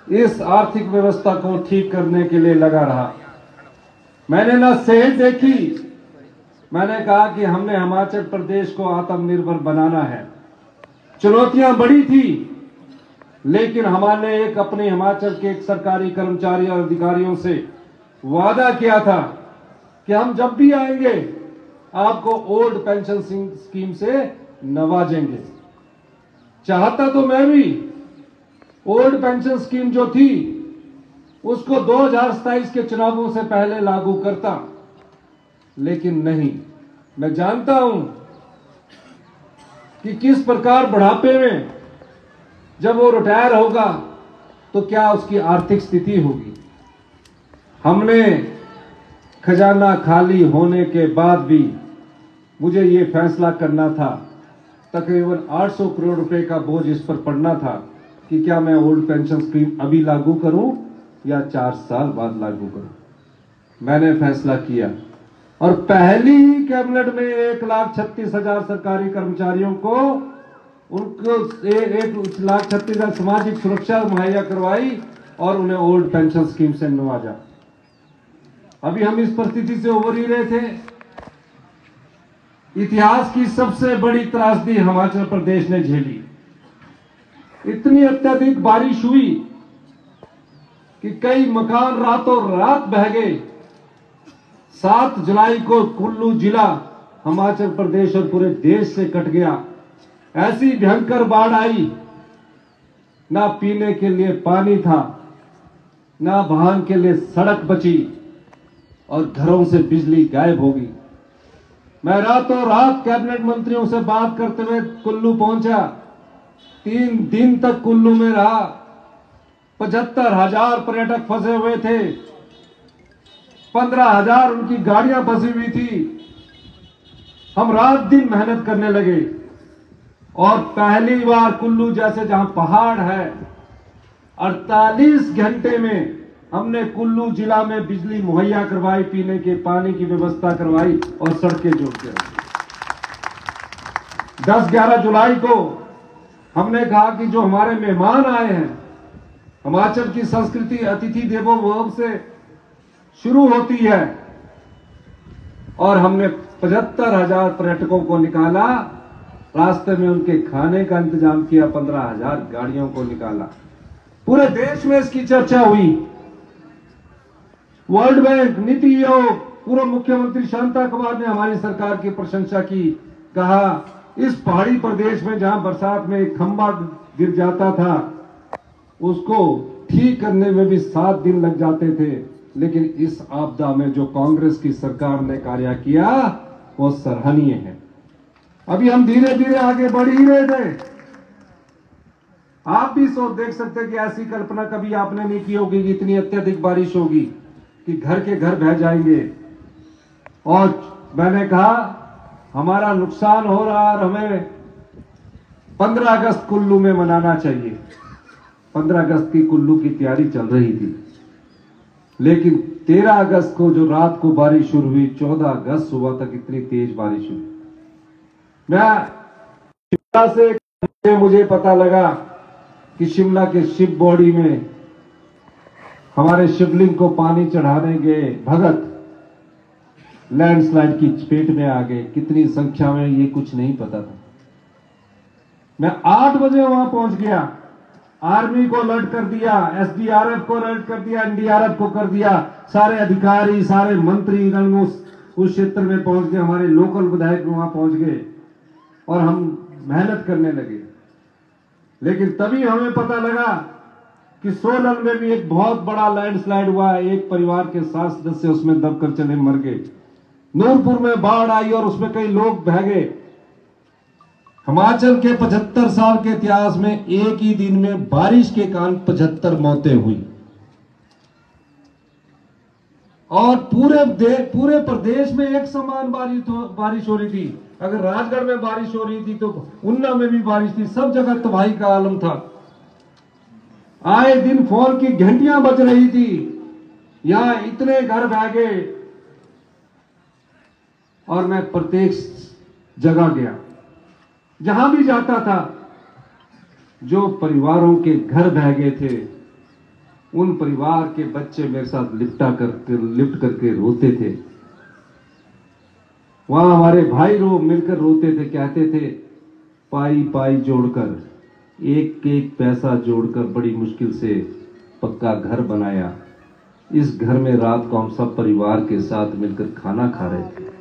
इस आर्थिक व्यवस्था को ठीक करने के लिए लगा रहा। मैंने ना सेहत देखी, मैंने कहा कि हमने हिमाचल प्रदेश को आत्मनिर्भर बनाना है। चुनौतियां बड़ी थी, लेकिन हमारे एक अपने हिमाचल के एक सरकारी कर्मचारी और अधिकारियों से वादा किया था कि हम जब भी आएंगे आपको ओल्ड पेंशन स्कीम से नवाजेंगे। चाहता तो मैं भी ओल्ड पेंशन स्कीम जो थी उसको 2027 के चुनावों से पहले लागू करता, लेकिन नहीं। मैं जानता हूं कि किस प्रकार बुढ़ापे में जब वो रिटायर होगा तो क्या उसकी आर्थिक स्थिति होगी। हमने खजाना खाली होने के बाद भी मुझे ये फैसला करना था, तकरीबन 800 करोड़ रुपए का बोझ इस पर पड़ना था कि क्या मैं ओल्ड पेंशन स्कीम अभी लागू करूं या 4 साल बाद लागू करूं। मैंने फैसला किया और पहली ही कैबिनेट में 1,36,000 सरकारी कर्मचारियों को उनको 1,36,000 सामाजिक सुरक्षा मुहैया करवाई और उन्हें ओल्ड पेंशन स्कीम से नवाजा। अभी हम इस परिस्थिति से उबर ही रहे थे। इतिहास की सबसे बड़ी त्रासदी हिमाचल प्रदेश ने झेली। इतनी अत्यधिक बारिश हुई कि कई मकान रातों रात बह गए। 7 जुलाई को कुल्लू जिला हिमाचल प्रदेश और पूरे देश से कट गया। ऐसी भयंकर बाढ़ आई, ना पीने के लिए पानी था, ना वाहन के लिए सड़क बची और घरों से बिजली गायब हो गई। मैं रातों रात कैबिनेट मंत्रियों से बात करते हुए कुल्लू पहुंचा। 3 दिन तक कुल्लू में रहा। 75,000 पर्यटक फंसे हुए थे। 15,000 उनकी गाड़ियां फंसी हुई थी। हम रात दिन मेहनत करने लगे और पहली बार कुल्लू जैसे जहां पहाड़ है, 48 घंटे में हमने कुल्लू जिला में बिजली मुहैया करवाई, पीने के पानी की व्यवस्था करवाई और सड़कें जोड़ के रखी। 10-11 जुलाई को हमने कहा कि जो हमारे मेहमान आए हैं, हिमाचल की संस्कृति अतिथि देवो भव से शुरू होती है, और हमने 75,000 पर्यटकों को निकाला। रास्ते में उनके खाने का इंतजाम किया। 15,000 गाड़ियों को निकाला। पूरे देश में इसकी चर्चा हुई। वर्ल्ड बैंक, नीति आयोग, पूर्व मुख्यमंत्री शांता कुमार ने हमारी सरकार की प्रशंसा की। कहा इस पहाड़ी प्रदेश में जहां बरसात में एक खंभा गिर जाता था उसको ठीक करने में भी 7 दिन लग जाते थे, लेकिन इस आपदा में जो कांग्रेस की सरकार ने कार्य किया वो सराहनीय है। अभी हम धीरे धीरे आगे बढ़ ही रहे थे। आप भी सोच देख सकते हैं कि ऐसी कल्पना कभी आपने नहीं की होगी कि इतनी अत्यधिक बारिश होगी कि घर के घर बह जाएंगे। और मैंने कहा हमारा नुकसान हो रहा और हमें 15 अगस्त कुल्लू में मनाना चाहिए। 15 अगस्त की कुल्लू की तैयारी चल रही थी, लेकिन 13 अगस्त को जो रात को बारिश शुरू हुई, 14 अगस्त सुबह तक इतनी तेज बारिश हुई। मैं शिमला से मुझे पता लगा कि शिमला के शिव बॉडी में हमारे शिवलिंग को पानी चढ़ाने गए भगत लैंडस्लाइड की चपेट में आ गए। कितनी संख्या में ये कुछ नहीं पता था। मैं 8 बजे वहां पहुंच गया। आर्मी को अलर्ट कर दिया, एसडीआरएफ को अलर्ट कर दिया, एनडीआरएफ को कर दिया। सारे अधिकारी, सारे मंत्री उस क्षेत्र में पहुंच गए। हमारे लोकल विधायक वहां पहुंच गए और हम मेहनत करने लगे। लेकिन तभी हमें पता लगा कि सोलन में भी एक बहुत बड़ा लैंडस्लाइड हुआ है। एक परिवार के 7 सदस्य उसमें दबकर चले मर गए। नूरपुर में बाढ़ आई और उसमें कई लोग बह गए। हिमाचल के 75 साल के इतिहास में एक ही दिन में बारिश के कारण 75 मौतें हुई। और पूरे प्रदेश में एक समान बारिश हो रही थी। अगर राजगढ़ में बारिश हो रही थी तो ऊना में भी बारिश थी। सब जगह तबाही का आलम था। आए दिन फोन की घंटियां बज रही थी, यहां इतने घर बह गए। और मैं प्रत्येक जगह गया, जहां भी जाता था, जो परिवारों के घर बह गए थे उन परिवार के बच्चे मेरे साथ लिपट करके रोते थे। वहां हमारे भाई मिलकर रोते थे, कहते थे पाई पाई जोड़कर, एक एक पैसा जोड़कर बड़ी मुश्किल से पक्का घर बनाया। इस घर में रात को हम सब परिवार के साथ मिलकर खाना खा रहे थे।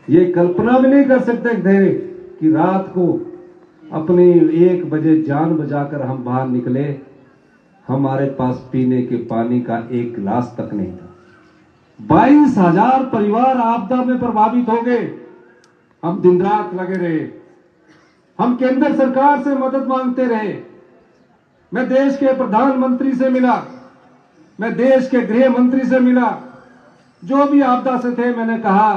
ये कल्पना भी नहीं कर सकते थे कि रात को अपने 1 बजे जान बचाकर हम बाहर निकले, हमारे पास पीने के पानी का एक गिलास तक नहीं था। 22,000 परिवार आपदा में प्रभावित हो गए। हम दिन रात लगे रहे, हम केंद्र सरकार से मदद मांगते रहे। मैं देश के प्रधानमंत्री से मिला, मैं देश के गृह मंत्री से मिला, जो भी आपदा से थे। मैंने कहा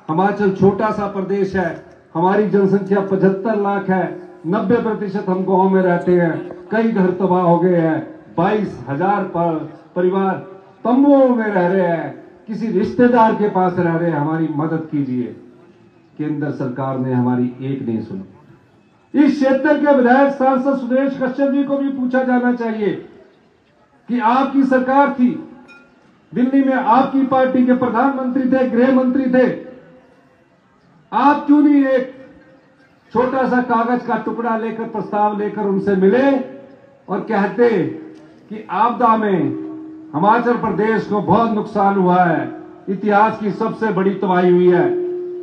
हिमाचल छोटा सा प्रदेश है, हमारी जनसंख्या 75 लाख है, 90% हम गांव में रहते हैं, कई घर तबाह हो गए हैं, 22,000 परिवार तंबुओं में रह रहे हैं, किसी रिश्तेदार के पास रह रहे हैं, हमारी मदद कीजिए। केंद्र सरकार ने हमारी एक नहीं सुनी। इस क्षेत्र के विधायक सांसद सुरेश कश्यप जी को भी पूछा जाना चाहिए कि आपकी सरकार थी, दिल्ली में आपकी पार्टी के प्रधानमंत्री थे, गृह मंत्री थे, आप क्यों नहीं एक छोटा सा कागज का टुकड़ा लेकर, प्रस्ताव लेकर उनसे मिले और कहते कि आपदा में हिमाचल प्रदेश को बहुत नुकसान हुआ है, इतिहास की सबसे बड़ी तबाही हुई है,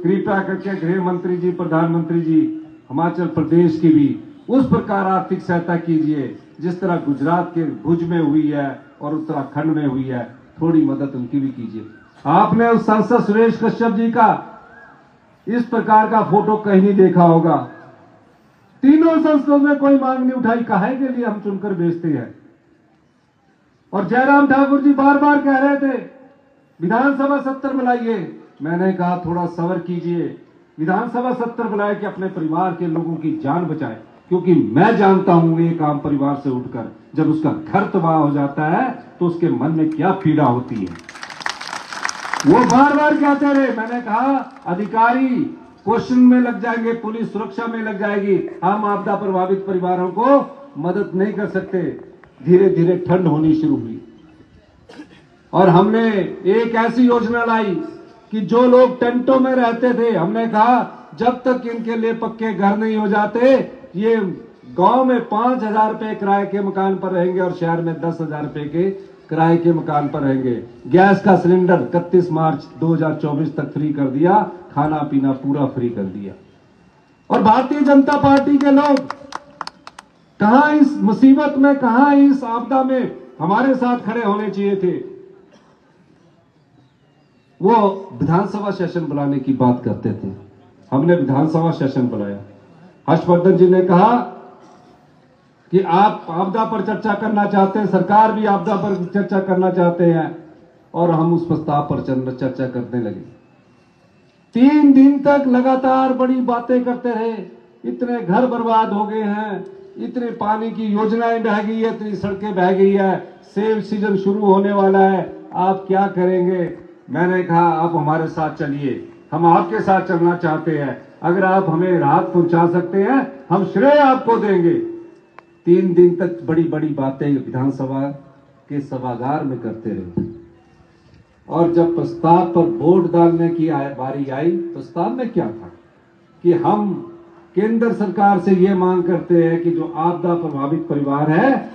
कृपया करके गृह मंत्री जी, प्रधानमंत्री जी, हिमाचल प्रदेश की भी उस प्रकार आर्थिक सहायता कीजिए जिस तरह गुजरात के भुज में हुई है और उत्तराखंड में हुई है, थोड़ी मदद उनकी भी कीजिए। आपने उस सांसद सुरेश कश्यप जी का इस प्रकार का फोटो कहीं नहीं देखा होगा। तीनों संसदों में कोई मांग नहीं उठाई, काहे के लिए हम चुनकर भेजते हैं। और जयराम ठाकुर जी बार बार कह रहे थे विधानसभा सत्र बुलाइए। मैंने कहा थोड़ा सब्र कीजिए, विधानसभा सत्र बुलाए कि अपने परिवार के लोगों की जान बचाए, क्योंकि मैं जानता हूं एक आम परिवार से उठकर जब उसका घर तबाह हो जाता है तो उसके मन में क्या पीड़ा होती है। वो बार बार कहते रहे। मैंने कहा अधिकारी क्वेश्चन में लग जाएंगे, पुलिस सुरक्षा में लग जाएगी, हम आपदा प्रभावित परिवारों को मदद नहीं कर सकते। धीरे धीरे ठंड होनी शुरू हुई और हमने एक ऐसी योजना लाई कि जो लोग टेंटों में रहते थे, हमने कहा जब तक इनके लिए पक्के घर नहीं हो जाते, ये गांव में 5,000 रुपए किराए के मकान पर रहेंगे और शहर में 10,000 रुपए के किराए के मकान पर रहेंगे। गैस का सिलेंडर 31 मार्च 2024 तक फ्री कर दिया, खाना पीना पूरा फ्री कर दिया। और भारतीय जनता पार्टी के लोग कहां इस मुसीबत में, कहां इस आपदा में हमारे साथ खड़े होने चाहिए थे। वो विधानसभा सेशन बुलाने की बात करते थे, हमने विधानसभा सेशन बुलाया। हर्षवर्धन जी ने कहा कि आप आपदा पर चर्चा करना चाहते हैं, सरकार भी आपदा पर चर्चा करना चाहते हैं, और हम उस प्रस्ताव पर चर्चा करने लगे। 3 दिन तक लगातार बड़ी बातें करते रहे। इतने घर बर्बाद हो गए हैं, इतने पानी की योजनाएं बह गई है, इतनी सड़कें बह गई है, सेब सीजन शुरू होने वाला है, आप क्या करेंगे। मैंने कहा आप हमारे साथ चलिए, हम आपके साथ चलना चाहते हैं, अगर आप हमें राहत पहुंचा सकते हैं हम श्रेय आपको देंगे। 3 दिन तक बड़ी बड़ी बातें विधानसभा के सभागार में करते रहे। और जब प्रस्ताव पर वोट डालने की बारी आई, प्रस्ताव में क्या था कि हम केंद्र सरकार से ये मांग करते हैं कि जो आपदा प्रभावित परिवार है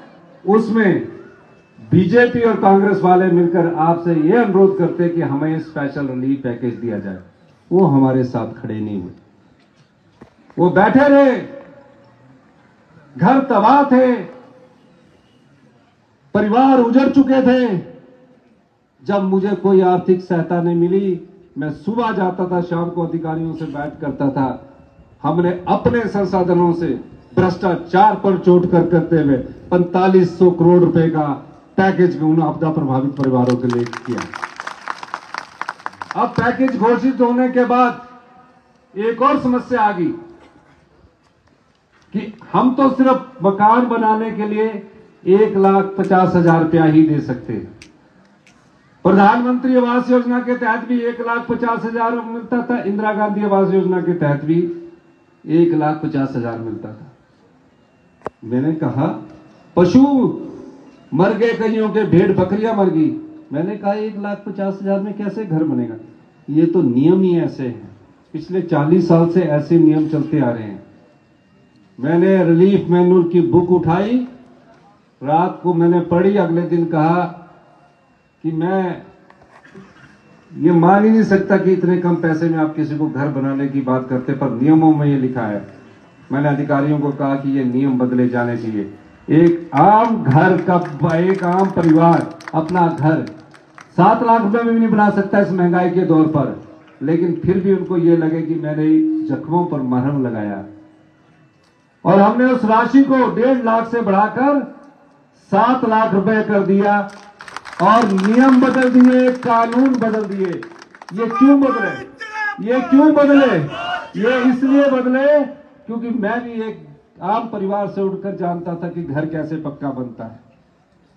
उसमें बीजेपी और कांग्रेस वाले मिलकर आपसे ये अनुरोध करते हैं कि हमें स्पेशल रिलीफ पैकेज दिया जाए। वो हमारे साथ खड़े नहीं हुए, वो बैठे रहे, घर तबाह थे, परिवार उजड़ चुके थे। जब मुझे कोई आर्थिक सहायता नहीं मिली, मैं सुबह जाता था, शाम को अधिकारियों से बैठ करता था। हमने अपने संसाधनों से भ्रष्टाचार पर चोट करते हुए 4500 करोड़ रुपए का पैकेज उन आपदा प्रभावित परिवारों के लिए किया। अब पैकेज घोषित होने के बाद एक और समस्या आ गई कि हम तो सिर्फ मकान बनाने के लिए 1,50,000 रुपया ही दे सकते हैं। प्रधानमंत्री आवास योजना के तहत भी 1,50,000 मिलता था, इंदिरा गांधी आवास योजना के तहत भी 1,50,000 मिलता था। मैंने कहा पशु मर गए कईयों के, भेड़ बकरियां मर गई। मैंने कहा 1,50,000 में कैसे घर बनेगा? ये तो नियम ही ऐसे हैं, पिछले 40 साल से ऐसे नियम चलते आ रहे हैं। मैंने रिलीफ मैनुअल की बुक उठाई, रात को मैंने पढ़ी, अगले दिन कहा कि मैं ये मान ही नहीं सकता कि इतने कम पैसे में आप किसी को घर बनाने की बात करते, पर नियमों में ये लिखा है। मैंने अधिकारियों को कहा कि ये नियम बदले जाने चाहिए। एक आम घर का, एक आम परिवार अपना घर 7 लाख रुपए में भी नहीं बना सकता इस महंगाई के दौर पर, लेकिन फिर भी उनको ये लगे कि मैंने जख्मों पर मरहम लगाया। और हमने उस राशि को 1.5 लाख से बढ़ाकर 7 लाख रुपए कर दिया और नियम बदल दिए, कानून बदल दिए। ये क्यों बदले? ये क्यों बदले? ये इसलिए बदले क्योंकि मैं भी एक आम परिवार से उठकर जानता था कि घर कैसे पक्का बनता है।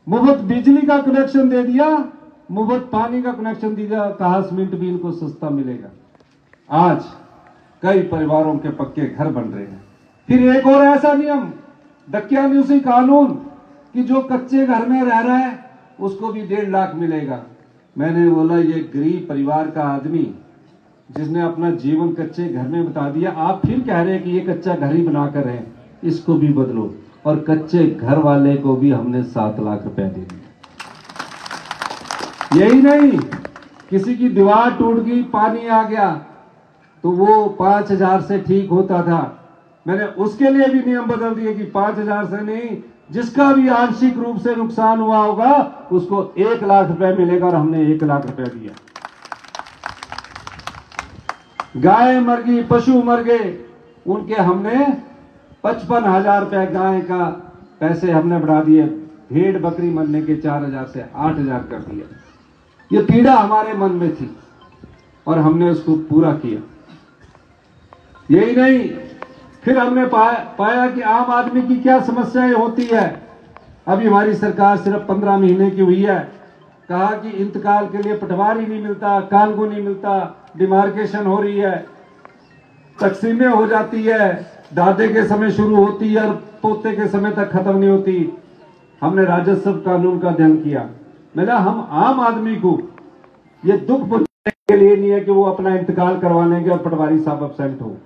मुफ्त बिजली का कनेक्शन दे दिया, मुफ्त पानी का कनेक्शन दिया, कहा सीमेंट भी इनको सस्ता मिलेगा। आज कई परिवारों के पक्के घर बन रहे हैं। फिर एक और ऐसा नियम, दकियानूसी कानून, कि जो कच्चे घर में रह रहा है उसको भी 1.5 लाख मिलेगा। मैंने बोला ये गरीब परिवार का आदमी जिसने अपना जीवन कच्चे घर में बिता दिया, आप फिर कह रहे हैं कि ये कच्चा घर ही बनाकर है, इसको भी बदलो। और कच्चे घर वाले को भी हमने 7 लाख रुपए दे दिए। यही नहीं, किसी की दीवार टूट गई, पानी आ गया तो वो 5,000 से ठीक होता था, मैंने उसके लिए भी नियम बदल दिए कि 5,000 से नहीं, जिसका भी आंशिक रूप से नुकसान हुआ होगा उसको 1 लाख रुपए मिलेगा, और हमने 1 लाख रुपए दिया। गाय मर गई, पशु मर गए, उनके हमने 55,000 रुपए गाय का पैसे हमने बढ़ा दिए। भेड़ बकरी मरने के 4,000 से 8,000 कर दिया। ये पीड़ा हमारे मन में थी और हमने उसको पूरा किया। यही नहीं, फिर हमने पाया कि आम आदमी की क्या समस्याएं होती है। अभी हमारी सरकार सिर्फ 15 महीने की हुई है, कहा कि इंतकाल के लिए पटवारी नहीं मिलता, कानून नहीं मिलता, डिमार्केशन हो रही है, तकसीमें हो जाती है, दादे के समय शुरू होती है और पोते के समय तक खत्म नहीं होती। हमने राजस्व कानून का अध्ययन किया। मैंने हम आम आदमी को ये दुख पहुंचाने के लिए नहीं है कि वो अपना इंतकाल करवा लेंगे और पटवारी साहब अब्सेंट हो।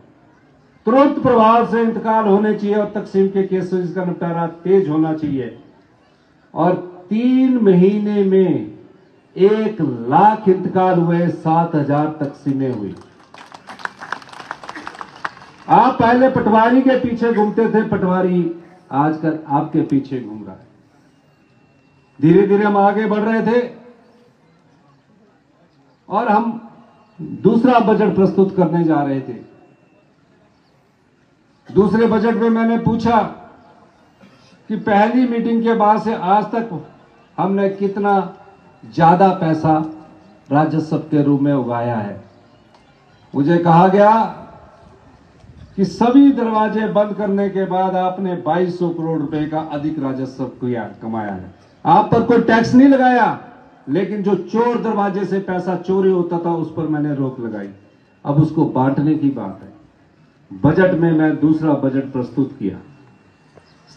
तुरंत प्रभाव से इंतकाल होने चाहिए और तकसीम के केसेस का निपटारा तेज होना चाहिए। और 3 महीने में 1 लाख इंतकाल हुए, 7,000 तकसीमें हुई। आप पहले पटवारी के पीछे घूमते थे, पटवारी आजकल आपके पीछे घूम रहा है। धीरे धीरे हम आगे बढ़ रहे थे और हम दूसरा बजट प्रस्तुत करने जा रहे थे। दूसरे बजट में मैंने पूछा कि पहली मीटिंग के बाद से आज तक हमने कितना ज्यादा पैसा राजस्व के रूप में उगाया है। मुझे कहा गया कि सभी दरवाजे बंद करने के बाद आपने 2200 करोड़ रुपए का अधिक राजस्व कमाया है। आप पर कोई टैक्स नहीं लगाया, लेकिन जो चोर दरवाजे से पैसा चोरी होता था उस पर मैंने रोक लगाई। अब उसको बांटने की बात है। बजट में मैं दूसरा बजट प्रस्तुत किया।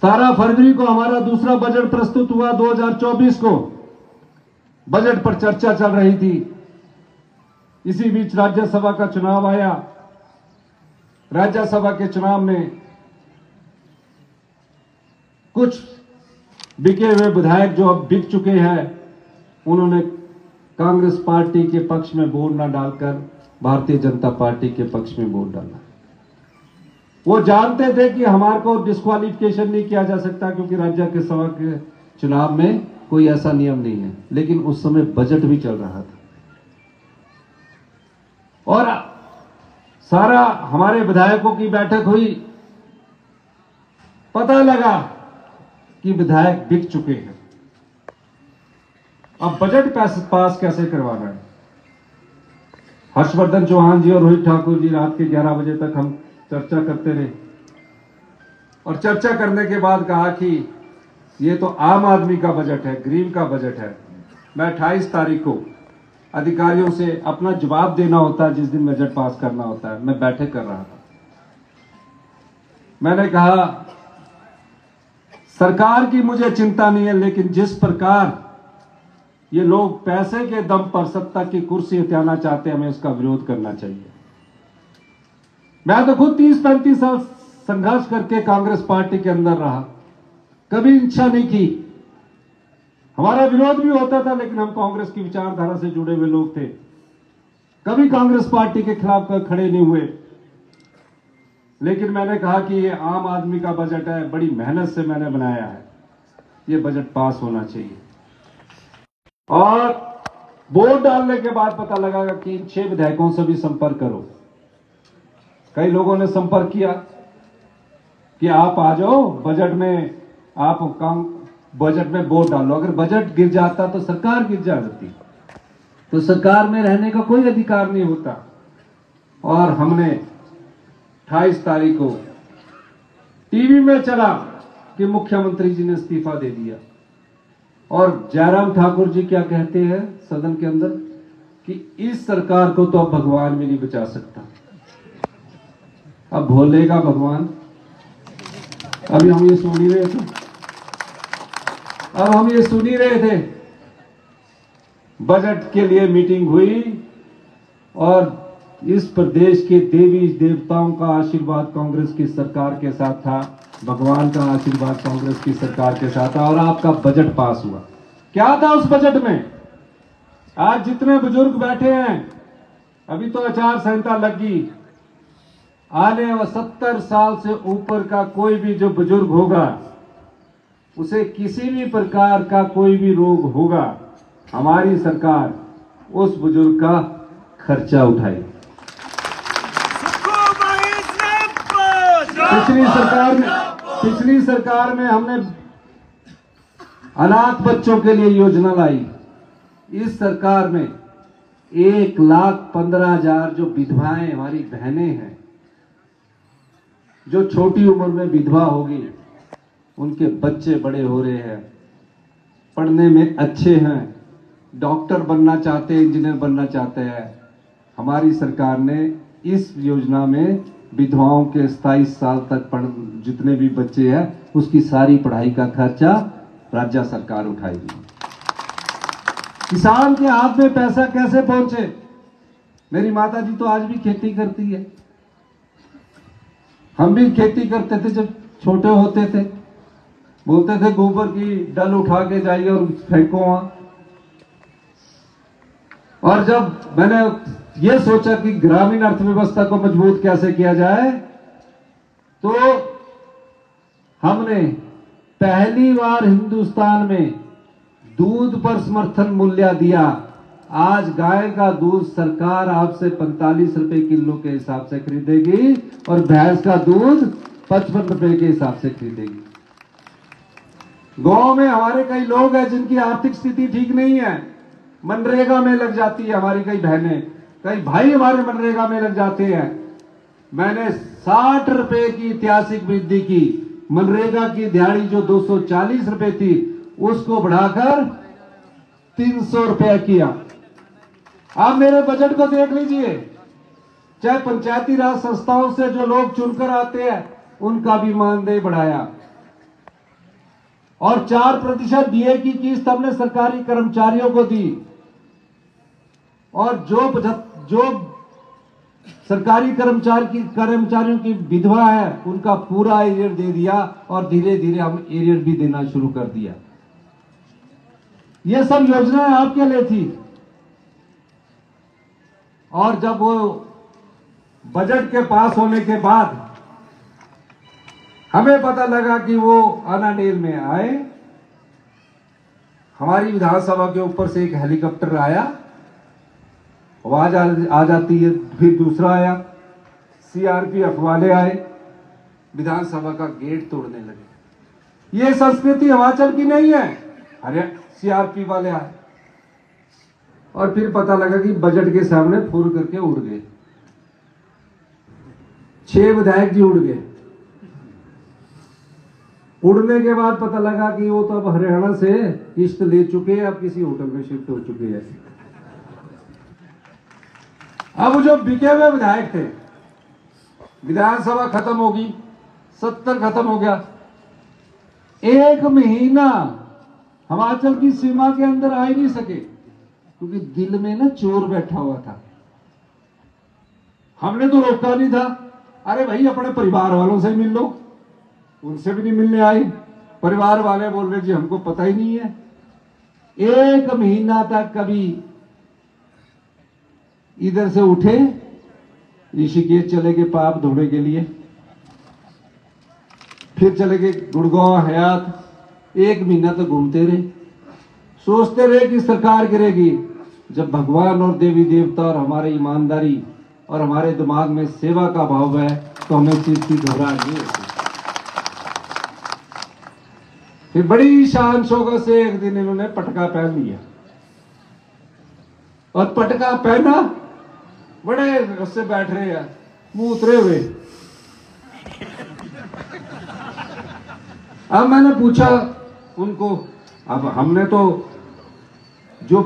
17 फरवरी को हमारा दूसरा बजट प्रस्तुत हुआ। 2024 को बजट पर चर्चा चल रही थी। इसी बीच राज्यसभा का चुनाव आया। राज्यसभा के चुनाव में कुछ बिके हुए विधायक जो अब बिक चुके हैं, उन्होंने कांग्रेस पार्टी के पक्ष में वोट न डालकर भारतीय जनता पार्टी के पक्ष में वोट डाला। वो जानते थे कि हमारे को डिस्क्वालिफिकेशन नहीं किया जा सकता क्योंकि राज्यसभा के चुनाव में कोई ऐसा नियम नहीं है, लेकिन उस समय बजट भी चल रहा था और सारा हमारे विधायकों की बैठक हुई। पता लगा कि विधायक बिक चुके हैं। अब बजट पास कैसे करवाना है? हर्षवर्धन चौहान जी और रोहित ठाकुर जी रात के 11 बजे तक हम चर्चा करते रहे और चर्चा करने के बाद कहा कि ये तो आम आदमी का बजट है, गरीब का बजट है। मैं 28 तारीख को अधिकारियों से अपना जवाब देना होता है, जिस दिन बजट पास करना होता है। मैं बैठक कर रहा था। मैंने कहा सरकार की मुझे चिंता नहीं है, लेकिन जिस प्रकार ये लोग पैसे के दम पर सत्ता की कुर्सी हथियाना चाहते हैं, हमें उसका विरोध करना चाहिए। मैं तो खुद 30-35 साल संघर्ष करके कांग्रेस पार्टी के अंदर रहा, कभी इच्छा नहीं की। हमारा विरोध भी होता था, लेकिन हम कांग्रेस की विचारधारा से जुड़े हुए लोग थे, कभी कांग्रेस पार्टी के खिलाफ खड़े नहीं हुए। लेकिन मैंने कहा कि ये आम आदमी का बजट है, बड़ी मेहनत से मैंने बनाया है, ये बजट पास होना चाहिए। और वोट डालने के बाद पता लगा कि इन 6 विधायकों से भी संपर्क करो। कई लोगों ने संपर्क किया कि आप आ जाओ बजट में, आप बजट में वोट डालो। अगर बजट गिर जाता तो सरकार गिर जाती, तो सरकार में रहने का कोई अधिकार नहीं होता। और हमने 28 तारीख को टीवी में चला कि मुख्यमंत्री जी ने इस्तीफा दे दिया। और जयराम ठाकुर जी क्या कहते हैं सदन के अंदर कि इस सरकार को तो अब भगवान भी नहीं बचा सकता। अब भोलेगा भगवान। अभी हम ये सुन ही रहे थे, अब हम ये सुन ही रहे थे। बजट के लिए मीटिंग हुई और इस प्रदेश के देवी देवताओं का आशीर्वाद कांग्रेस की सरकार के साथ था, भगवान का आशीर्वाद कांग्रेस की सरकार के साथ था, और आपका बजट पास हुआ। क्या था उस बजट में? आज जितने बुजुर्ग बैठे हैं, अभी तो आचार संहिता लगी, आने वाले 70 साल से ऊपर का कोई भी जो बुजुर्ग होगा, उसे किसी भी प्रकार का कोई भी रोग होगा, हमारी सरकार उस बुजुर्ग का खर्चा उठाएगी। पिछली सरकार में हमने अनाथ बच्चों के लिए योजना लाई। इस सरकार में 1,15,000 जो विधवाएं हमारी बहनें हैं, जो छोटी उम्र में विधवा होगी, उनके बच्चे बड़े हो रहे हैं, पढ़ने में अच्छे हैं, डॉक्टर बनना चाहते हैं, इंजीनियर बनना चाहते हैं। हमारी सरकार ने इस योजना में विधवाओं के 27 साल तक जितने भी बच्चे हैं, उसकी सारी पढ़ाई का खर्चा राज्य सरकार उठाएगी। किसान के हाथ में पैसा कैसे पहुंचे? मेरी माता जी तो आज भी खेती करती है, हम भी खेती करते थे जब छोटे होते थे। बोलते थे गोबर की डल उठा के जाइए और फेंको वहां। और जब मैंने ये सोचा कि ग्रामीण अर्थव्यवस्था को मजबूत कैसे किया जाए, तो हमने पहली बार हिंदुस्तान में दूध पर समर्थन मूल्य दिया। आज गाय का दूध सरकार आपसे 45 रुपए किलो के हिसाब से खरीदेगी और भैंस का दूध 55 रुपए के हिसाब से खरीदेगी। गांव में हमारे कई लोग हैं जिनकी आर्थिक स्थिति ठीक नहीं है, मनरेगा में लग जाती है हमारी कई बहनें, कई भाई हमारे मनरेगा में लग जाते हैं। मैंने 60 रुपए की ऐतिहासिक वृद्धि की। मनरेगा की दिहाड़ी जो 240 रुपए थी, उसको बढ़ाकर 300 रुपया किया। आप मेरे बजट को देख लीजिए, चाहे पंचायती राज संस्थाओं से जो लोग चुनकर आते हैं, उनका भी मानदेय बढ़ाया। और 4% डीए की किस्त हमने सरकारी कर्मचारियों को दी। और जो सरकारी कर्मचारियों की विधवा है, उनका पूरा एरियर दे दिया और धीरे धीरे हम एरियर भी देना शुरू कर दिया। ये सब योजनाएं आपके लिए थी। और जब वो बजट के पास होने के बाद हमें पता लगा कि वो अनाडेल में आए, हमारी विधानसभा के ऊपर से एक हेलीकॉप्टर आया, आवाज आ जाती है, फिर दूसरा आया, सीआरपीएफ वाले आए, विधानसभा का गेट तोड़ने लगे। ये संस्कृति हिमाचल की नहीं है। अरे सीआरपी वाले आए और फिर पता लगा कि बजट के सामने फुर करके उड़ गए। 6 विधायक जी उड़ गए। उड़ने के बाद पता लगा कि वो तो अब हरियाणा से किस्त ले चुके हैं, अब किसी होटल में शिफ्ट हो चुके हैं। अब जो बिके हुए विधायक थे, विधानसभा खत्म होगी, 70 खत्म हो गया, एक महीना हिमाचल की सीमा के अंदर आ ही नहीं सके, क्योंकि दिल में ना चोर बैठा हुआ था। हमने तो रोका नहीं था, अरे भाई अपने परिवार वालों से मिल लो, उनसे भी नहीं मिलने आए। परिवार वाले बोल रहे जी हमको पता ही नहीं है। एक महीना तक कभी इधर से उठे, ऋषिकेश चले गए पाप धोने के लिए, फिर चले गए गुड़गांव हयात, एक महीना तो घूमते रहे, सोचते रहे कि सरकार गिरेगी। जब भगवान और देवी देवता और हमारी ईमानदारी और हमारे दिमाग में सेवा का भाव है तो हमें चीज की घबराहट नहीं होती। फिर बड़ी शान शौकत से एक दिन इन्होंने पटका पहन लिया, और पटका पहना, बड़े उससे बैठ रहे हैं मुंह उतरे हुए। अब मैंने पूछा उनको, अब हमने तो जो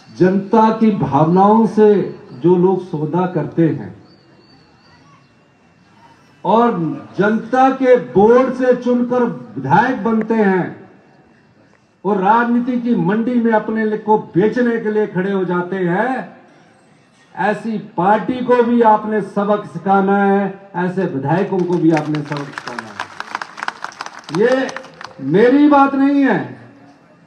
जनता की भावनाओं से जो लोग सौदा करते हैं और जनता के वोट से चुनकर विधायक बनते हैं और राजनीति की मंडी में अपने को बेचने के लिए खड़े हो जाते हैं, ऐसी पार्टी को भी आपने सबक सिखाना है, ऐसे विधायकों को भी आपने सबक सिखाना है। ये मेरी बात नहीं है,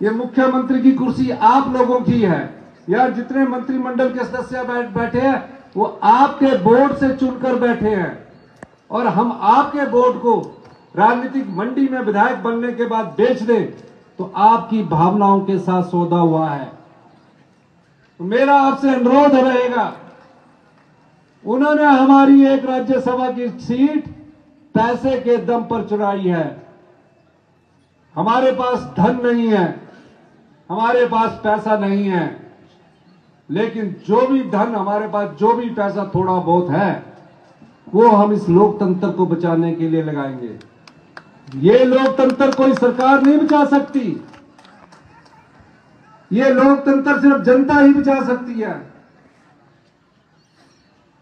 ये मुख्यमंत्री की कुर्सी आप लोगों की है। यार जितने मंत्रिमंडल के सदस्य बैठे हैं वो आपके वोट से चुनकर बैठे हैं, और हम आपके वोट को राजनीतिक मंडी में विधायक बनने के बाद बेच दें तो आपकी भावनाओं के साथ सौदा हुआ है। तो मेरा आपसे अनुरोध रहेगा, उन्होंने हमारी एक राज्यसभा की सीट पैसे के दम पर चुराई है। हमारे पास धन नहीं है, हमारे पास पैसा नहीं है, लेकिन जो भी धन हमारे पास, जो भी पैसा थोड़ा बहुत है, वो हम इस लोकतंत्र को बचाने के लिए लगाएंगे। ये लोकतंत्र कोई सरकार नहीं बचा सकती, ये लोकतंत्र सिर्फ जनता ही बचा सकती है।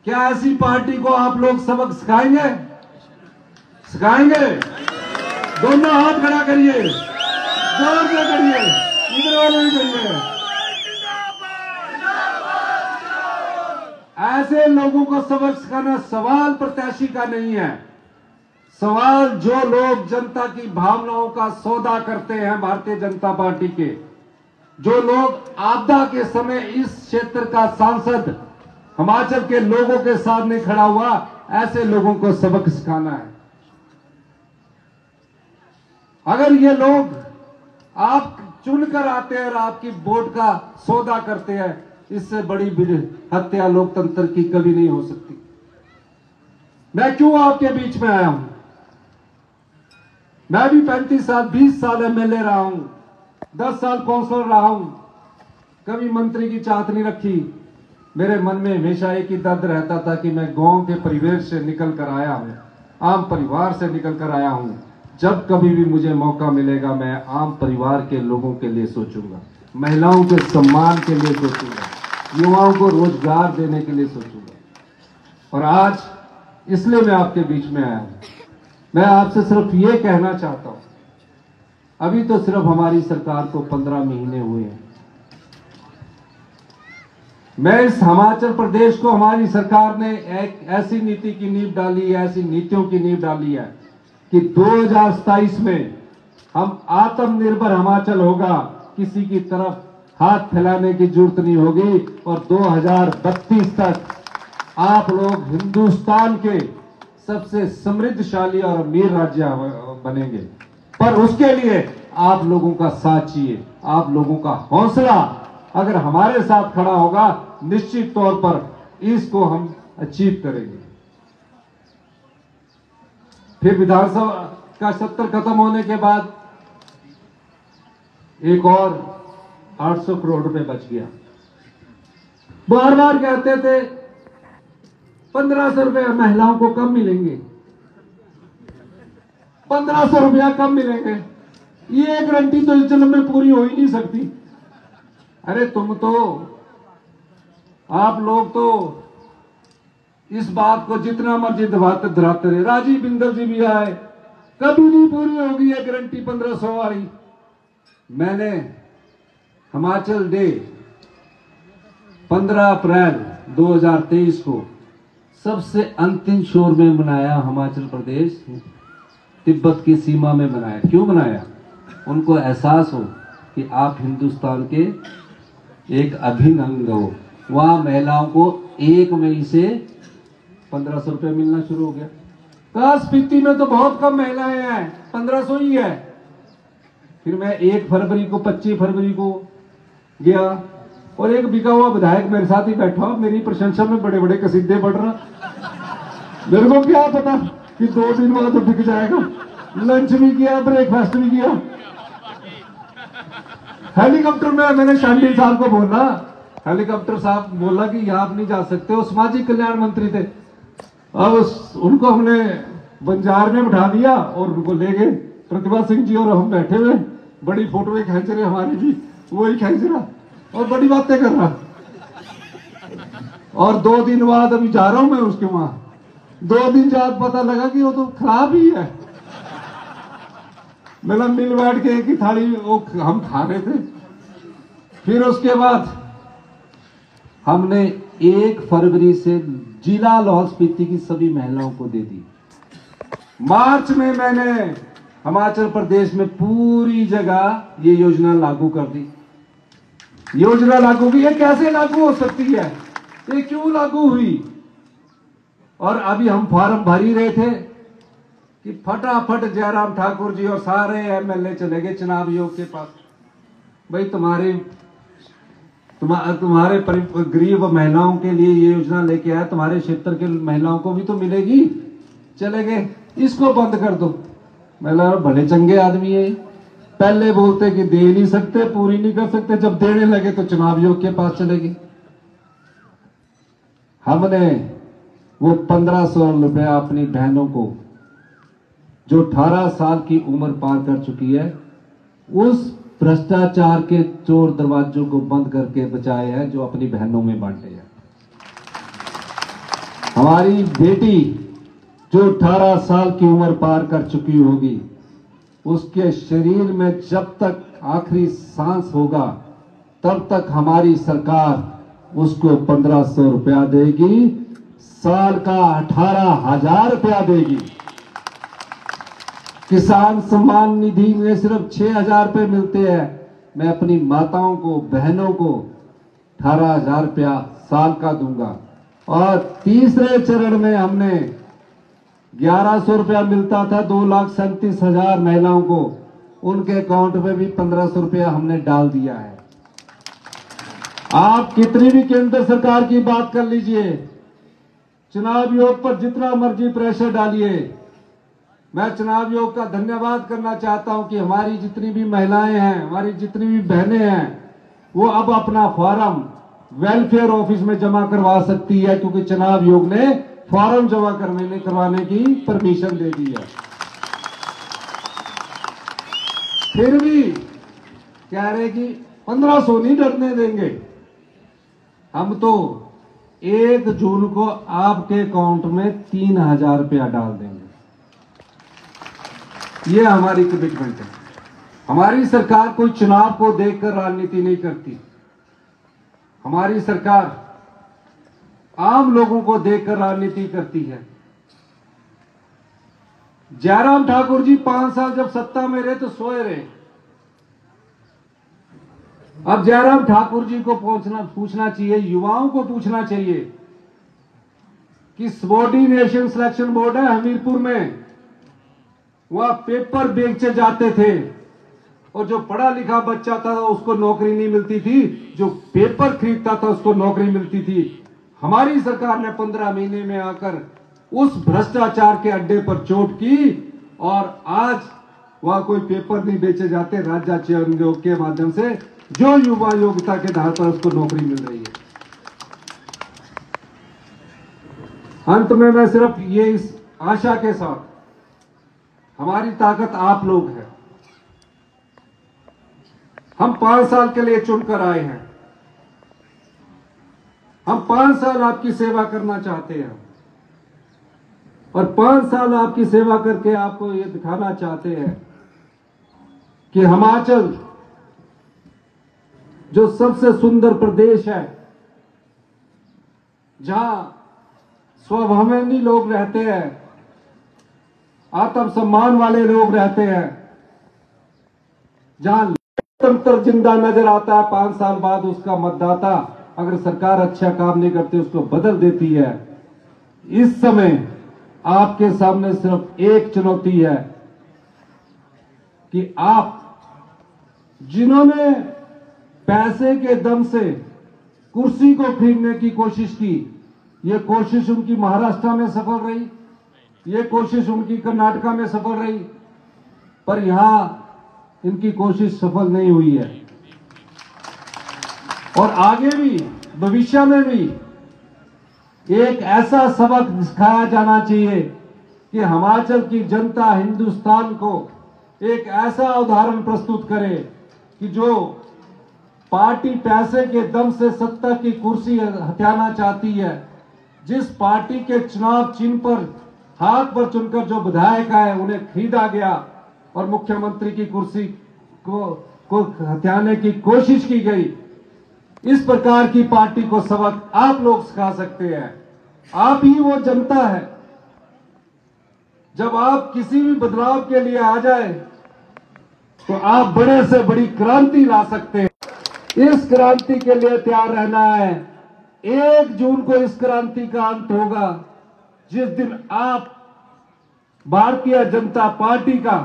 क्या ऐसी पार्टी को आप लोग सबक सिखाएंगे? सिखाएंगे? दोनों हाथ खड़ा करिए, जोर से करिए, इधर वाले भी करिए। ऐसे लोगों को सबक सिखाना सवाल प्रत्याशी का नहीं है, सवाल जो लोग जनता की भावनाओं का सौदा करते हैं, भारतीय जनता पार्टी के, जो लोग आपदा के समय इस क्षेत्र का सांसद हिमाचल के लोगों के साथ नहीं खड़ा हुआ, ऐसे लोगों को सबक सिखाना है। अगर ये लोग आप चुनकर आते हैं और आपकी वोट का सौदा करते हैं, इससे बड़ी हत्या लोकतंत्र की कभी नहीं हो सकती। मैं क्यों आपके बीच में आया हूं? मैं भी 35 साल 20 साल एमएलए रहा हूं, 10 साल काउंसलर रहा हूं, कभी मंत्री की चाहत नहीं रखी। मेरे मन में हमेशा एक ही दर्द रहता था कि मैं गांव के परिवेश से निकल कर आया हूं, आम परिवार से निकल कर आया हूं। जब कभी भी मुझे मौका मिलेगा मैं आम परिवार के लोगों के लिए सोचूंगा, महिलाओं के सम्मान के लिए सोचूंगा, युवाओं को रोजगार देने के लिए सोचूंगा। और आज इसलिए मैं आपके बीच में आया हूं। मैं आपसे सिर्फ ये कहना चाहता हूं, अभी तो सिर्फ हमारी सरकार को 15 महीने हुए हैं। मैं इस हिमाचल प्रदेश को, हमारी सरकार ने एक ऐसी नीति की नींव डाली है, ऐसी नीतियों की नींव डाली है कि 2027 में हम आत्मनिर्भर हिमाचल होगा, किसी की तरफ हाथ फैलाने की जरूरत नहीं होगी, और 2032 तक आप लोग हिंदुस्तान के सबसे समृद्धशाली और अमीर राज्य बनेंगे। पर उसके लिए आप लोगों का साथ चाहिए, आप लोगों का हौसला अगर हमारे साथ खड़ा होगा, निश्चित तौर पर इसको हम अचीव करेंगे। फिर विधानसभा का सत्र खत्म होने के बाद एक और 800 करोड़ रुपए बच गया। बार बार कहते थे 1500 रुपए महिलाओं को कम मिलेंगे, 1500 रुपया कम मिलेंगे, ये गारंटी तो इस जन्म में पूरी हो ही नहीं सकती। अरे तुम तो, आप लोग तो इस बात को जितना मर्जी दबाते धराते रहे। राजीव बिंदल जी भी आए, कभी नहीं पूरी होगी ये गारंटी 1500 वाली। मैंने हिमाचल डे 15 अप्रैल 2023 को सबसे अंतिम शोर में मनाया। हिमाचल प्रदेश तिब्बत की सीमा में मनाया। क्यों मनाया? उनको एहसास हो कि आप हिंदुस्तान के एक अभिन्न अंग हो। वहां महिलाओं को 1 मई से 1500 रुपये मिलना शुरू हो गया। कहा स्पीति में तो बहुत कम महिलाएं हैं, 1500 ही है। फिर मैं 1 फरवरी को 25 फरवरी को गया और एक बिका हुआ विधायक मेरे साथ ही बैठा, मेरी प्रशंसा में बड़े बड़े कसीदे पढ़ रहा। मेरे को क्या पता कि 2 दिन बाद तो बिक जाएगा। लंच भी किया, ब्रेकफास्ट भी किया। हेलीकॉप्टर में मैंने शांडिल साहब को बोला, हेलीकॉप्टर साहब बोला कि यहाँ आप नहीं जा सकते। वो सामाजिक कल्याण मंत्री थे। अब उनको हमने बंजार में बिठा दिया और उनको ले गए। प्रतिभा सिंह जी और हम बैठे हुए, बड़ी फोटो खींच रहे, हमारी भी वही खींच रहा और बड़ी बातें कर रहा। और 2 दिन बाद अभी जा रहा हूं मैं उसके वहां। 2 दिन बाद पता लगा कि वो तो खराब ही है। मतलब मिल बैठ के एक ही थाली वो हम खा रहे थे। फिर उसके बाद हमने 1 फरवरी से जिला लाहौल स्पीति की सभी महिलाओं को दे दी। मार्च में मैंने हिमाचल प्रदेश में पूरी जगह ये योजना लागू कर दी। योजना लागू की, ये कैसे लागू हो सकती है, ये क्यों लागू हुई? और अभी हम फॉर्म भर ही रहे थे कि फटाफट जयराम ठाकुर जी और सारे एमएलए चले गए चुनाव आयोग के पास। भाई तुम्हारे गरीब महिलाओं के लिए ये योजना लेके आया, तुम्हारे क्षेत्र के महिलाओं को भी तो मिलेगी। चले गए, इसको बंद कर दो। महिला बड़े चंगे आदमी है, पहले बोलते कि दे नहीं सकते, पूरी नहीं कर सकते, जब देने लगे तो चुनाव आयोग के पास चले गए। हमने वो 1500 रुपया अपनी बहनों को जो 18 साल की उम्र पार कर चुकी है, उस भ्रष्टाचार के चोर दरवाजों को बंद करके बचाए है, जो अपनी बहनों में बांटे हैं। हमारी बेटी जो 18 साल की उम्र पार कर चुकी होगी, उसके शरीर में जब तक आखिरी सांस होगा तब तक हमारी सरकार उसको 1500 रुपया देगी, साल का 18,000 रुपया देगी। किसान सम्मान निधि में सिर्फ 6,000 रुपये मिलते हैं। मैं अपनी माताओं को, बहनों को 18,000 रुपया साल का दूंगा। और तीसरे चरण में हमने 1100 रुपया मिलता था 2,37,000 महिलाओं को, उनके अकाउंट में भी 1500 रुपया हमने डाल दिया है। आप कितनी भी केंद्र सरकार की बात कर लीजिए, चुनाव आयोग पर जितना मर्जी प्रेशर डालिए। मैं चुनाव आयोग का धन्यवाद करना चाहता हूं कि हमारी जितनी भी महिलाएं हैं, हमारी जितनी भी बहनें हैं, वो अब अपना फॉर्म वेलफेयर ऑफिस में जमा करवा सकती है, क्योंकि चुनाव आयोग ने फॉर्म जमा करवाने की परमिशन दे दी है। फिर भी कह रहे कि 1500 नहीं डरने देंगे। हम तो 1 जून को आपके अकाउंट में 3,000 रुपया डाल देंगे। ये हमारी कमिटमेंट है। हमारी सरकार कोई चुनाव को देखकर राजनीति नहीं करती। हमारी सरकार आम लोगों को देखकर राजनीति करती है। जयराम ठाकुर जी 5 साल जब सत्ता में रहे तो सोए रहे। अब जयराम ठाकुर जी को पूछना चाहिए, युवाओं को पूछना चाहिए कि सबॉर्डिनेशन सिलेक्शन बोर्ड है हमीरपुर में, वहां पेपर बेचे जाते थे और जो पढ़ा लिखा बच्चा था उसको नौकरी नहीं मिलती थी, जो पेपर खरीदता था उसको नौकरी मिलती थी। हमारी सरकार ने 15 महीने में आकर उस भ्रष्टाचार के अड्डे पर चोट की और आज वहां कोई पेपर नहीं बेचे जाते। राज्य चयन आयोग के माध्यम से जो युवा योग्यता के आधार पर उसको नौकरी मिल रही है। अंत में मैं सिर्फ ये इस आशा के साथ, हमारी ताकत आप लोग हैं। हम 5 साल के लिए चुनकर आए हैं। हम 5 साल आपकी सेवा करना चाहते हैं। और 5 साल आपकी सेवा करके आपको ये दिखाना चाहते हैं कि हिमाचल जो सबसे सुंदर प्रदेश है, जहां स्वाभिमानी लोग रहते हैं, आत्मसम्मान वाले लोग रहते हैं, जहां लोकतंत्र जिंदा नजर आता है, 5 साल बाद उसका मतदाता अगर सरकार अच्छा काम नहीं करती उसको बदल देती है। इस समय आपके सामने सिर्फ एक चुनौती है कि आप जिन्होंने पैसे के दम से कुर्सी को खरीदने की कोशिश की, ये कोशिश उनकी महाराष्ट्र में सफल रही, ये कोशिश उनकी कर्नाटका में सफल रही, पर यहां इनकी कोशिश सफल नहीं हुई है। और आगे भी भविष्य में भी एक ऐसा सबक सिखाया जाना चाहिए कि हिमाचल की जनता हिंदुस्तान को एक ऐसा उदाहरण प्रस्तुत करे कि जो पार्टी पैसे के दम से सत्ता की कुर्सी हथियाना चाहती है, जिस पार्टी के चुनाव चिन्ह पर हाथ पर चुनकर जो विधायक आए उन्हें खरीदा गया और मुख्यमंत्री की कुर्सी को हथियाने की कोशिश की गई, इस प्रकार की पार्टी को सबक आप लोग सिखा सकते हैं। आप ही वो जनता है। जब आप किसी भी बदलाव के लिए आ जाए तो आप बड़े से बड़ी क्रांति ला सकते हैं। इस क्रांति के लिए तैयार रहना है। 1 जून को इस क्रांति का अंत होगा, जिस दिन आप भारतीय जनता पार्टी का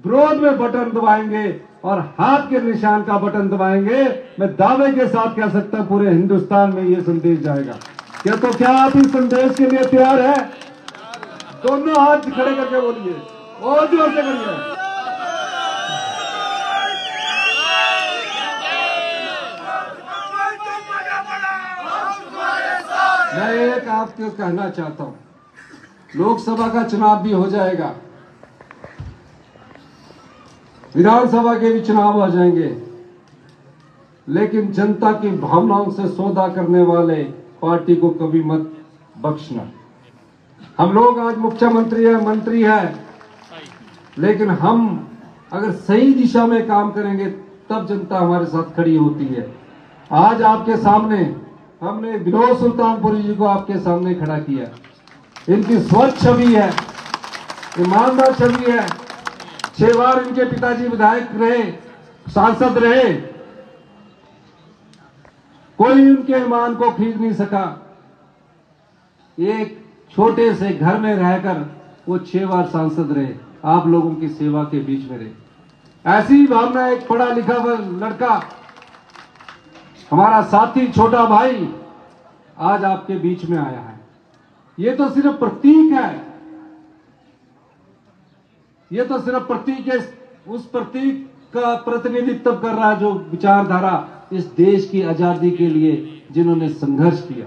विरोध में बटन दबाएंगे और हाथ के निशान का बटन दबाएंगे। मैं दावे के साथ कह सकता हूं पूरे हिंदुस्तान में यह संदेश जाएगा। क्या आप इस संदेश के लिए तैयार है? दोनों हाथ खड़े करके बोलिए और जोर से करिए। मैं एक आपको कहना चाहता हूं, लोकसभा का चुनाव भी हो जाएगा, विधानसभा के भी चुनाव हो जाएंगे, लेकिन जनता की भावनाओं से सौदा करने वाले पार्टी को कभी मत बख्शना। हम लोग आज मुख्यमंत्री है, मंत्री है, लेकिन हम अगर सही दिशा में काम करेंगे तब जनता हमारे साथ खड़ी होती है। आज आपके सामने हमने विनोद सुल्तानपुरी जी को आपके सामने खड़ा किया। इनकी स्वच्छ छवि है, ईमानदार छवि है। 6 बार इनके पिताजी विधायक रहे, सांसद रहे, कोई उनके ईमान को खरीद नहीं सका। एक छोटे से घर में रहकर वो 6 बार सांसद रहे, आप लोगों की सेवा के बीच में रहे। ऐसी ही भावना एक पढ़ा लिखा लड़का, हमारा साथी, छोटा भाई आज आपके बीच में आया है। ये तो सिर्फ प्रतीक है, ये तो सिर्फ प्रतीक है। उस प्रतीक का प्रतिनिधित्व कर रहा है जो विचारधारा इस देश की आजादी के लिए जिन्होंने संघर्ष किया।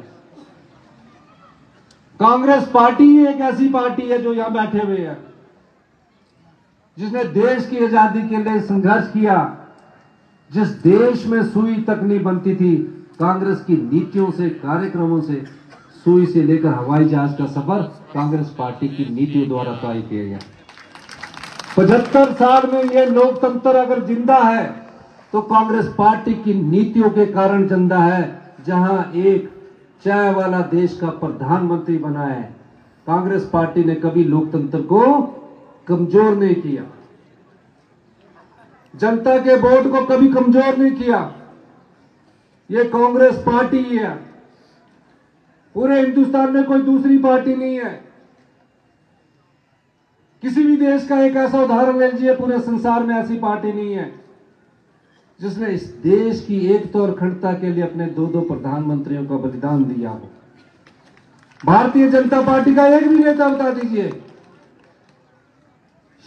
कांग्रेस पार्टी ही एक ऐसी पार्टी है जो यहां बैठे हुए है, जिसने देश की आजादी के लिए संघर्ष किया। जिस देश में सुई तक नहीं बनती थी, कांग्रेस की नीतियों से, कार्यक्रमों से, सुई से लेकर हवाई जहाज का सफर कांग्रेस पार्टी की नीतियों द्वारा तय किया गया। 75 साल में यह लोकतंत्र अगर जिंदा है तो कांग्रेस पार्टी की नीतियों के कारण जिंदा है। जहां एक चाय वाला देश का प्रधानमंत्री बना है, कांग्रेस पार्टी ने कभी लोकतंत्र को कमजोर नहीं किया, जनता के वोट को कभी कमजोर नहीं किया। ये कांग्रेस पार्टी ही है, पूरे हिंदुस्तान में कोई दूसरी पार्टी नहीं है। किसी भी देश का एक ऐसा उदाहरण ले लीजिए, पूरे संसार में ऐसी पार्टी नहीं है जिसने इस देश की एकता और अखंडता के लिए अपने 2-2 प्रधानमंत्रियों का बलिदान दिया हो। भारतीय जनता पार्टी का एक भी नेता बता दीजिए।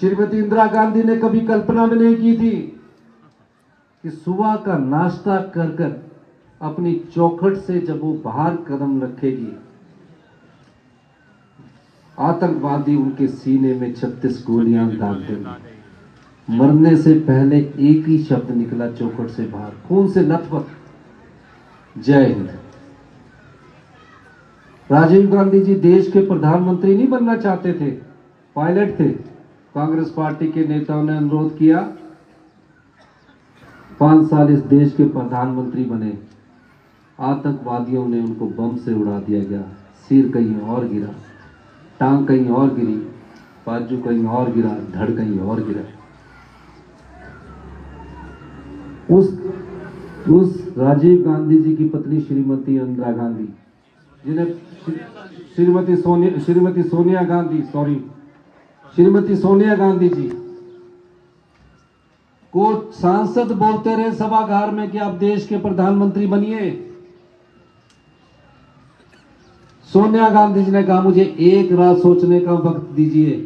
श्रीमती इंदिरा गांधी ने कभी कल्पना भी नहीं की थी कि सुबह का नाश्ता कर कर अपनी चौखट से जब वो बाहर कदम रखेगी, आतंकवादी उनके सीने में 36 गोलियां दाग देंगे। मरने से पहले एक ही शब्द निकला चौखट से बाहर, खून से लथपथ, जय हिंद। राजीव गांधी जी देश के प्रधानमंत्री नहीं बनना चाहते थे, पायलट थे। कांग्रेस पार्टी के नेताओं ने अनुरोध किया, 5 साल इस देश के प्रधानमंत्री बने। आतंकवादियों ने उनको बम से उड़ा दिया गया, सिर कहीं और गिरा, टांग कहीं और गिरी, बाजू कहीं और गिरा, धड़ कहीं और गिरा। उस राजीव गांधी जी की पत्नी श्रीमती इंदिरा गांधी, जिन्हें श्रीमती सोनिया गांधी जी को सांसद बोलते रहे सभागार में कि आप देश के प्रधानमंत्री बनिए। सोनिया गांधी जी ने कहा मुझे एक रात सोचने का वक्त दीजिए।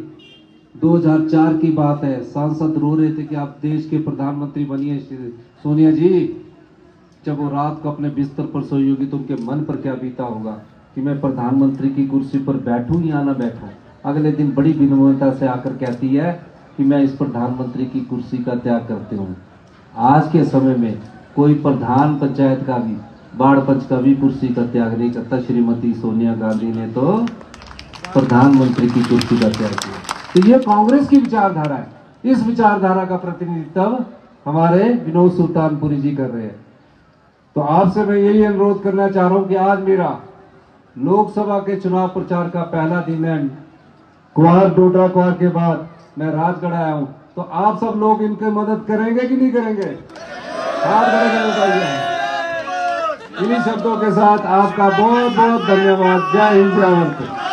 2004 की बात है, सांसद रो रहे थे कि आप देश के प्रधानमंत्री बनिए। सोनिया जी जब वो रात को अपने बिस्तर पर सोई होगी तो उनके मन पर क्या बीता होगा कि मैं प्रधानमंत्री की कुर्सी पर बैठूं या ना बैठूं। अगले दिन बड़ी विनम्रता से आकर कहती है कि मैं इस प्रधानमंत्री की कुर्सी का त्याग करती हूँ। आज के समय में कोई प्रधान पंचायत का भी, बाढ़ पंच का भी कुर्सी का त्याग नहीं करता। श्रीमती सोनिया गांधी ने तो प्रधानमंत्री की कुर्सी का त्याग किया। तो ये कांग्रेस की विचारधारा है। इस विचारधारा का प्रतिनिधित्व हमारे विनोद सुल्तानपुरी जी कर रहे हैं। तो आपसे मैं यही अनुरोध करना चाह रहा हूं कि आज मेरा लोकसभा के चुनाव प्रचार का पहला दिन है। डोडरा क्वार के बाद मैं राजगढ़ आया हूं, तो आप सब लोग इनकी मदद करेंगे कि नहीं करेंगे? हाथ खड़े बताइए। इन्हीं शब्दों के साथ आपका बहुत बहुत धन्यवाद। जय हिंद, जय भारत।